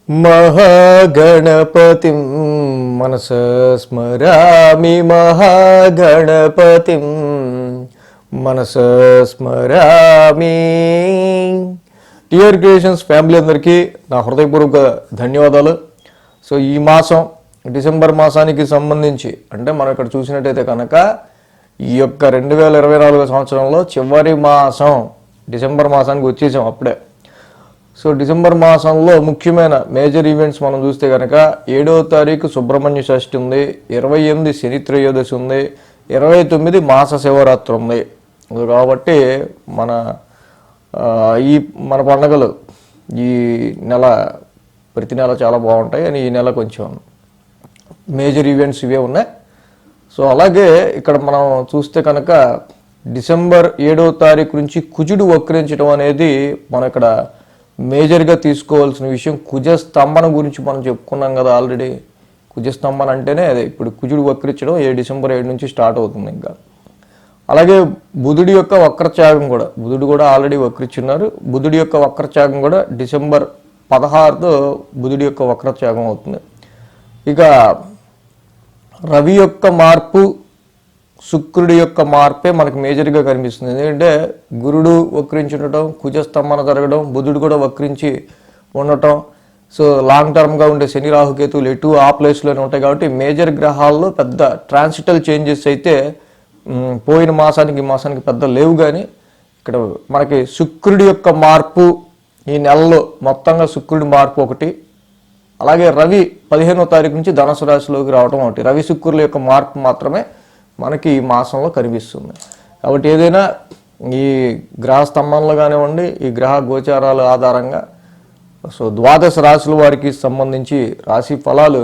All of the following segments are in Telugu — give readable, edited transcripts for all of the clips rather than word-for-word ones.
మహాగణపతిం మనసా స్మరామి, మహాగణపతిం మనసా స్మరామి. టిఆర్ క్రియేషన్స్ ఫ్యామిలీ అందరికీ నా హృదయపూర్వక ధన్యవాదాలు. సో ఈ మాసం డిసెంబర్ మాసానికి సంబంధించి అంటే మనం ఇక్కడ చూసినట్టయితే కనుక ఈ యొక్క 2024 సంవత్సరంలో చివరి మాసం డిసెంబర్ మాసానికి వచ్చేసాం అప్పుడే. సో డిసెంబర్ మాసంలో ముఖ్యమైన మేజర్ ఈవెంట్స్ మనం చూస్తే కనుక 7వ తారీఖు సుబ్రహ్మణ్య షష్ఠి ఉంది, 28 శని త్రయోదశి ఉంది, 29 మాస శివరాత్రి ఉంది. కాబట్టి మన పండుగలు ఈ నెల ప్రతి నెల చాలా బాగుంటాయి అని ఈ నెల కొంచెం మేజర్ ఈవెంట్స్ ఇవే ఉన్నాయి. సో అలాగే ఇక్కడ మనం చూస్తే కనుక డిసెంబర్ 7వ తారీఖు నుంచి కుజుడు వక్రించడం అనేది మనం ఇక్కడ మేజర్గా తీసుకోవాల్సిన విషయం. కుజస్తంభన గురించి మనం చెప్పుకున్నాం కదా ఆల్రెడీ. కుజస్తంభన అంటేనే అదే ఇప్పుడు కుజుడు వక్రించడం డిసెంబర్ 7 నుంచి స్టార్ట్ అవుతుంది. ఇంకా అలాగే బుధుడి యొక్క వక్రత్యాగం కూడా, బుధుడు కూడా ఆల్రెడీ వక్రించున్నారు. బుధుడి యొక్క వక్రత్యాగం కూడా డిసెంబర్ 16తో బుధుడి యొక్క వక్రత్యాగం అవుతుంది. ఇక రవి యొక్క మార్పు, శుక్రుడి యొక్క మార్పే మనకు మేజర్గా కనిపిస్తుంది. ఎందుకంటే గురుడు వక్రించుండటం, కుజస్తంభన జరగడం, బుధుడు కూడా వక్రించి ఉండటం. సో లాంగ్ టర్మ్గా ఉండే శని రాహుకేతువులు ఎటు ఆ ప్లేస్లోనే ఉంటాయి. కాబట్టి మేజర్ గ్రహాల్లో పెద్ద ట్రాన్సిటల్ చేంజెస్ అయితే పోయిన మాసానికి ఈ మాసానికి పెద్ద లేవు. కానీ ఇక్కడ మనకి శుక్రుడి యొక్క మార్పు ఈ నెలలో మొత్తంగా శుక్రుడి మార్పు ఒకటి, అలాగే రవి 15వ తారీఖు నుంచి ధనుసు రాశిలోకి రావడం ఒకటి. రవి శుక్రుల యొక్క మార్పు మాత్రమే మనకి ఈ మాసంలో కనిపిస్తుంది. కాబట్టి ఏదైనా ఈ గ్రహ స్తంభంలో కానివ్వండి, ఈ గ్రహ గోచారాల ఆధారంగా సో ద్వాదశ రాశుల వారికి సంబంధించి రాశి ఫలాలు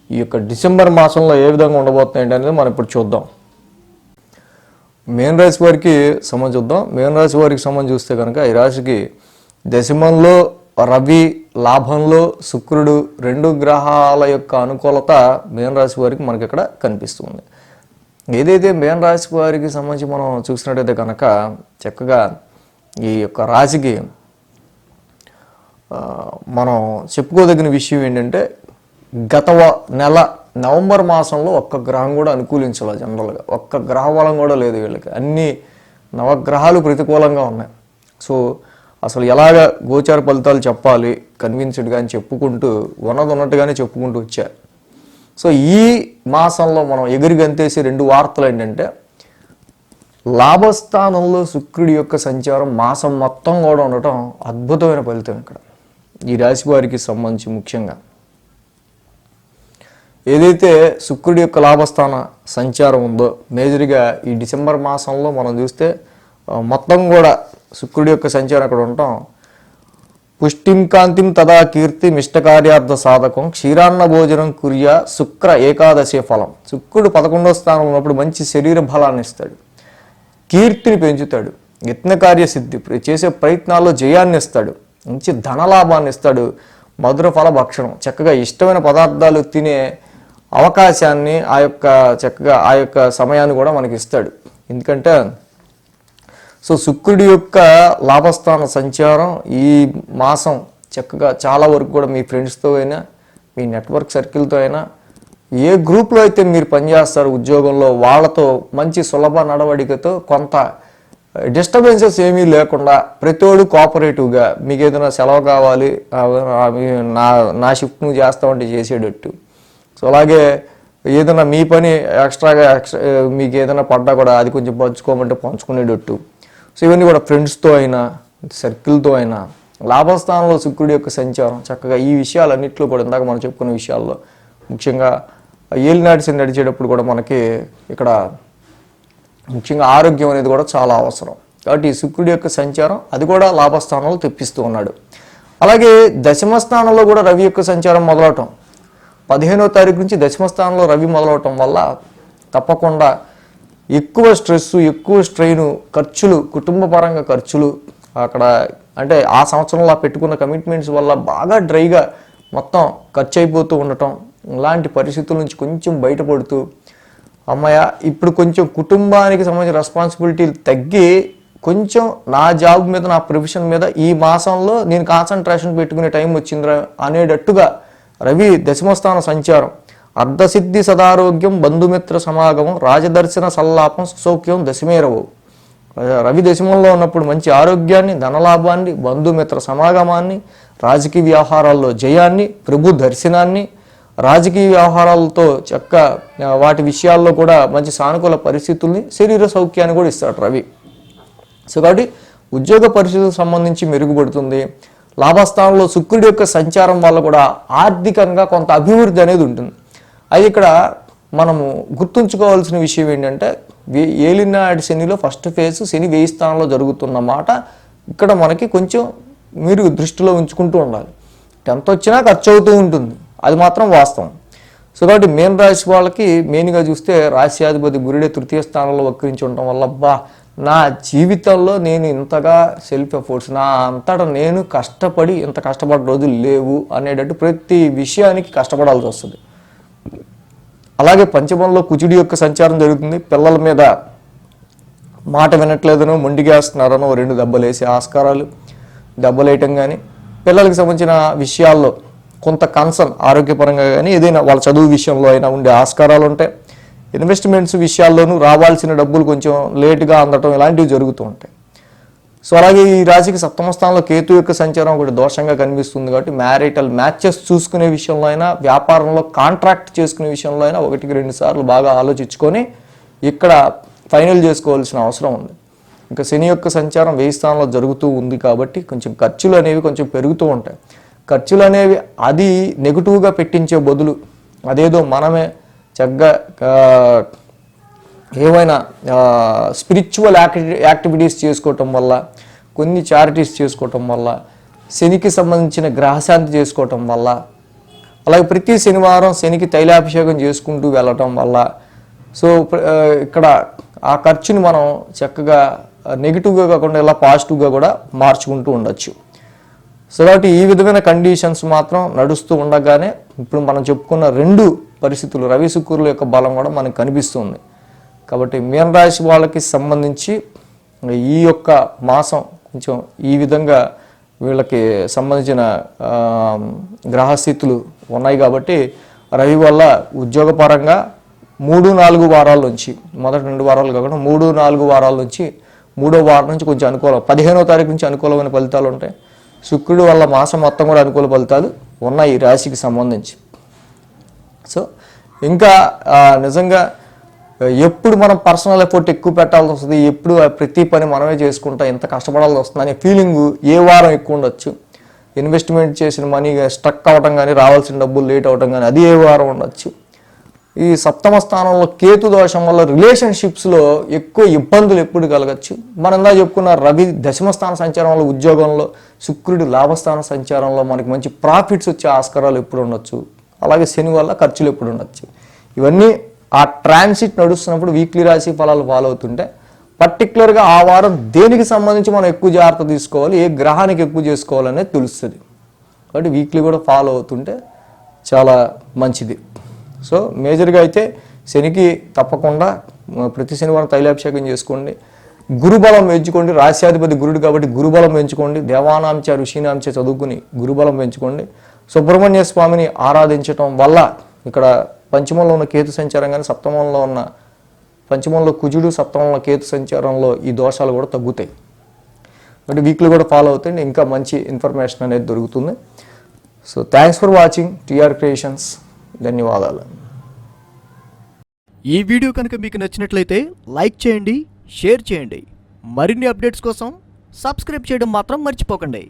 ఈ యొక్క డిసెంబర్ మాసంలో ఏ విధంగా ఉండబోతున్నాయి అనేది మనం ఇప్పుడు చూద్దాం. మేన్ రాశి వారికి సంబంధించి చూద్దాం. మేన్ రాశి వారికి సంబంధించి చూస్తే కనుక ఈ రాశికి దశమంలో రవి, లాభంలో శుక్రుడు, 2 గ్రహాల యొక్క అనుకూలత మేన్ రాశి వారికి మనకి ఇక్కడ కనిపిస్తుంది. ఏదైతే మేన్ రాశి వారికి సంబంధించి మనం చూసినట్టయితే కనుక చక్కగా ఈ యొక్క రాశికి మనం చెప్పుకోదగిన విషయం ఏంటంటే గత నెల నవంబర్ మాసంలో ఒక్క గ్రహం కూడా అనుకూలించాలి. జనరల్గా ఒక్క గ్రహ బలం కూడా లేదు వీళ్ళకి. అన్ని నవగ్రహాలు ప్రతికూలంగా ఉన్నాయి. సో అసలు ఎలాగ గోచార ఫలితాలు చెప్పాలి కన్విన్స్డ్గా అని చెప్పుకుంటూ ఉన్నట్టుగానే చెప్పుకుంటూ వచ్చారు. సో ఈ మాసంలో మనం ఎగిరిగంతేసి 2 వార్తలు ఏంటంటే లాభస్థానంలో శుక్రుడి యొక్క సంచారం మాసం మొత్తం కూడా ఉండటం అద్భుతమైన ఫలితం. ఇక్కడ ఈ రాశి వారికి సంబంధించి ముఖ్యంగా ఏదైతే శుక్రుడి యొక్క లాభస్థాన సంచారం ఉందో మేజర్గా ఈ డిసెంబర్ మాసంలో మనం చూస్తే మొత్తం కూడా శుక్రుడి యొక్క సంచారం అక్కడ ఉండటం పుష్టిం కాంతిం తదా కీర్తి మిష్టకార్యార్థ సాధకం క్షీరాన్న భోజనం కుర్యా శుక్ర ఏకాదశి ఫలం. శుక్రుడు 11వ స్థానంలో ఉన్నప్పుడు మంచి శరీర బలాన్ని ఇస్తాడు, కీర్తిని పెంచుతాడు, యత్నకార్య సిద్ధి చేసే ప్రయత్నాల్లో జయాన్ని ఇస్తాడు, మంచి ధనలాభాన్ని ఇస్తాడు, మధుర ఫల భక్షణం చక్కగా ఇష్టమైన పదార్థాలు తినే అవకాశాన్ని ఆ యొక్క సమయాన్ని కూడా మనకి ఇస్తాడు. ఎందుకంటే సో శుక్రుడి యొక్క లాభస్థాన సంచారం ఈ మాసం చక్కగా చాలా వరకు కూడా మీ ఫ్రెండ్స్తో అయినా మీ నెట్వర్క్ సర్కిల్తో అయినా ఏ గ్రూప్లో అయితే మీరు పనిచేస్తారు ఉద్యోగంలో వాళ్ళతో మంచి సులభ నడవడికతో కొంత డిస్టర్బెన్సెస్ ఏమీ లేకుండా ప్రతివాడు కోఆపరేటివ్గా మీకు ఏదైనా సెలవు కావాలి నా షిఫ్ట్ నువ్వు చేస్తామంటే చేసేటట్టు. సో అలాగే ఏదైనా మీ పని ఎక్స్ట్రాగా మీకు ఏదైనా పడ్డా కూడా అది కొంచెం పంచుకోమంటే పంచుకునేటట్టు. సో ఇవన్నీ కూడా ఫ్రెండ్స్తో అయినా సర్కిల్తో అయినా లాభస్థానంలో శుక్రుడి యొక్క సంచారం చక్కగా ఈ విషయాలన్నింటిలో కూడా ఇందాక మనం చెప్పుకున్న విషయాల్లో ముఖ్యంగా ఏలినాటి నడిచేటప్పుడు కూడా మనకి ఇక్కడ ముఖ్యంగా ఆరోగ్యం అనేది కూడా చాలా అవసరం. కాబట్టి ఈ శుక్రుడి యొక్క సంచారం అది కూడా లాభస్థానంలో తెప్పిస్తూ ఉన్నాడు. అలాగే దశమ స్థానంలో కూడా రవి యొక్క సంచారం మొదలవటం 15వ తారీఖు నుంచి దశమ స్థానంలో రవి మొదలవటం వల్ల తప్పకుండా ఎక్కువ స్ట్రెస్, ఎక్కువ స్ట్రెయిన్, ఖర్చులు, కుటుంబ పరంగా ఖర్చులు అక్కడ అంటే ఆ సంవత్సరంలో పెట్టుకున్న కమిట్మెంట్స్ వల్ల బాగా డ్రైగా మొత్తం ఖర్చు అయిపోతూ ఉండటం, ఇలాంటి పరిస్థితుల నుంచి కొంచెం బయటపడుతూ అమ్మయ్య ఇప్పుడు కొంచెం కుటుంబానికి సంబంధించిన రెస్పాన్సిబిలిటీలు తగ్గి కొంచెం నా జాబ్ మీద, నా ప్రొఫెషన్ మీద ఈ మాసంలో నేను కాన్సన్ట్రేషన్ పెట్టుకునే టైం వచ్చిందిరా అనేటట్టుగా రవి దశమస్థాన సంచారం అర్ధసిద్ధి సదారోగ్యం బంధుమిత్ర సమాగమం రాజదర్శన సల్లాపం సుసౌఖ్యం దశమేరవు. రవి దశమంలో ఉన్నప్పుడు మంచి ఆరోగ్యాన్ని, ధనలాభాన్ని, బంధుమిత్ర సమాగమాన్ని, రాజకీయ వ్యవహారాల్లో జయాన్ని, ప్రభు దర్శనాన్ని, రాజకీయ వ్యవహారాలతో వాటి విషయాల్లో కూడా మంచి సానుకూల పరిస్థితుల్ని, శరీర సౌఖ్యాన్ని కూడా ఇస్తాడు రవి. సో కాబట్టి ఉద్యోగ పరిస్థితులకు సంబంధించి మెరుగుపడుతుంది. లాభస్థానంలో శుక్రుడి యొక్క సంచారం వల్ల కూడా ఆర్థికంగా కొంత అభివృద్ధి అనేది ఉంటుంది. అది ఇక్కడ మనము గుర్తుంచుకోవాల్సిన విషయం ఏంటంటే, ఏలినాటి శనిలో ఫస్ట్ ఫేజ్ శని 1000 స్థానంలో జరుగుతున్న మాట ఇక్కడ మనకి కొంచెం మీరు దృష్టిలో ఉంచుకుంటూ ఉండాలి. 10th వచ్చినా ఖర్చు అవుతూ ఉంటుంది, అది మాత్రం వాస్తవం. సో కాబట్టి మీన రాశి వాళ్ళకి మెయిన్గా చూస్తే రాశ్యాధిపతి గురుడే 3వ స్థానంలో వక్రించి ఉండటం వల్ల నా జీవితంలో నేను ఇంతగా సెల్ఫ్ ఎఫోర్ట్స్, నా అంతటా నేను కష్టపడి ఇంత కష్టపడే రోజులు లేవు అనేటట్టు ప్రతి విషయానికి కష్టపడాల్సి వస్తుంది. అలాగే పంచమంలో కుజుడి యొక్క సంచారం జరుగుతుంది. పిల్లల మీద మాట వినట్లేదనో, మొండిగేస్తున్నారనో 2 దెబ్బలేసే ఆస్కారాలు, దెబ్బలేయటం కానీ, పిల్లలకి సంబంధించిన విషయాల్లో కొంత కన్సర్న్ ఆరోగ్యపరంగా కానీ ఏదైనా వాళ్ళ చదువు విషయంలో అయినా ఉండే ఆస్కారాలు ఉంటాయి. ఇన్వెస్ట్మెంట్స్ విషయాల్లోనూ రావాల్సిన డబ్బులు కొంచెం లేటుగా అందటం ఇలాంటివి జరుగుతూ ఉంటాయి. సో అలాగే ఈ రాశికి 7వ స్థానంలో కేతు యొక్క సంచారం ఒకటి దోషంగా కనిపిస్తుంది. కాబట్టి మ్యారిటల్ మ్యాచెస్ చూసుకునే విషయంలో అయినా, వ్యాపారంలో కాంట్రాక్ట్ చేసుకునే విషయంలో అయినా 1-2 సార్లు బాగా ఆలోచించుకొని ఇక్కడ ఫైనల్ చేసుకోవాల్సిన అవసరం ఉంది. ఇంకా శని యొక్క సంచారం 1000 స్థానంలో జరుగుతూ ఉంది కాబట్టి కొంచెం ఖర్చులు అనేవి కొంచెం పెరుగుతూ ఉంటాయి. ఖర్చులు అనేవి అది నెగిటివ్గా పెట్టించే బదులు అదేదో మనమే చక్కగా ఏమైనా స్పిరిచువల్ యాక్టివిటీస్ చేసుకోవటం వల్ల, కొన్ని చారిటీస్ చేసుకోవటం వల్ల, శనికి సంబంధించిన గ్రహశాంతి చేసుకోవటం వల్ల, అలాగే ప్రతి శనివారం శనికి తైలాభిషేకం చేసుకుంటూ వెళ్ళటం వల్ల, సో ఇక్కడ ఆ ఖర్చుని మనం చక్కగా నెగిటివ్గా కాకుండా ఇలా పాజిటివ్గా కూడా మార్చుకుంటూ ఉండొచ్చు. సో కాబట్టి ఈ విధమైన కండిషన్స్ మాత్రం నడుస్తూ ఉండగానే ఇప్పుడు మనం చెప్పుకున్న 2 పరిస్థితులు రవి శుక్రుల యొక్క బలం కూడా మనకు కనిపిస్తుంది. కాబట్టి మీన రాశి వాళ్ళకి సంబంధించి ఈ యొక్క మాసం కొంచెం ఈ విధంగా వీళ్ళకి సంబంధించిన గ్రహస్థితులు ఉన్నాయి. కాబట్టి రవి వల్ల ఉద్యోగపరంగా 3-4 వారాల నుంచి, మొదటి 2 వారాలు కాకుండా 3-4 వారాల నుంచి 3వ వారం నుంచి కొంచెం అనుకూలం, 15వ తారీఖు నుంచి అనుకూలమైన ఫలితాలు ఉంటాయి. శుక్రుడు వల్ల మాసం మొత్తం కూడా అనుకూల ఫలితాలు ఉన్నాయి ఈ రాశికి సంబంధించి. సో ఇంకా నిజంగా ఎప్పుడు మనం పర్సనల్ ఎఫర్ట్ ఎక్కువ పెట్టాల్సి వస్తుంది, ఎప్పుడు ప్రతి పని మనమే చేసుకుంటా ఇంత కష్టపడాల్సి వస్తుంది అనే ఫీలింగ్ ఏ వారం ఎక్కువ ఉండొచ్చు. ఇన్వెస్ట్మెంట్ చేసిన మనీ స్ట్రక్ అవ్వటం కానీ, రావాల్సిన డబ్బులు లేట్ అవ్వటం కానీ అది ఏ వారం ఉండొచ్చు. ఈ 7వ స్థానంలో కేతు దోషం వల్ల రిలేషన్షిప్స్లో ఎక్కువ ఇబ్బందులు ఎప్పుడు కలగచ్చు. మనం ఇందా చెప్పుకున్న రవి 10వ స్థాన సంచారంలో ఉద్యోగంలో, శుక్రుడి లాభస్థాన సంచారంలో మనకి మంచి ప్రాఫిట్స్ వచ్చే ఆస్కారాలు ఎప్పుడు ఉండొచ్చు. అలాగే శని వల్ల ఖర్చులు ఎప్పుడు ఉండొచ్చు. ఇవన్నీ ఆ ట్రాన్సిట్ నడుస్తున్నప్పుడు వీక్లీ రాశి ఫలాలు ఫాలో అవుతుంటే పర్టికులర్గా ఆ వారం దేనికి సంబంధించి మనం ఎక్కువ జాగ్రత్త తీసుకోవాలి, ఏ గ్రహానికి ఎక్కువ చేసుకోవాలనేది తెలుస్తుంది. కాబట్టి వీక్లీ కూడా ఫాలో అవుతుంటే చాలా మంచిది. సో మేజర్గా అయితే శనికి తప్పకుండా ప్రతి శనివారం తైలాభిషేకం చేసుకోండి, గురుబలం పెంచుకోండి. రాశ్యాధిపతి గురుడు కాబట్టి గురుబలం పెంచుకోండి. దేవానాంచ ఋషీనాంచ చదువుకుని గురుబలం పెంచుకోండి. సుబ్రహ్మణ్య స్వామిని ఆరాధించటం వల్ల ఇక్కడ పంచమంలో ఉన్న కేతు సంచారం కానీ, పంచమంలో కుజుడు, 7మంలో కేతు సంచారంలో ఈ దోషాలు కూడా తగ్గుతాయి. అంటే వీక్లీ కూడా ఫాలో అవుతాయి, ఇంకా మంచి ఇన్ఫర్మేషన్ అనేది దొరుకుతుంది. So thanks for watching TR Creations. ధన్యవాదాలు. ఈ వీడియో కనుక మీకు నచ్చినట్లయితే లైక్ చేయండి, షేర్ చేయండి. మరిన్ని అప్డేట్స్ కోసం సబ్స్క్రైబ్ చేయడం మాత్రం మర్చిపోకండి.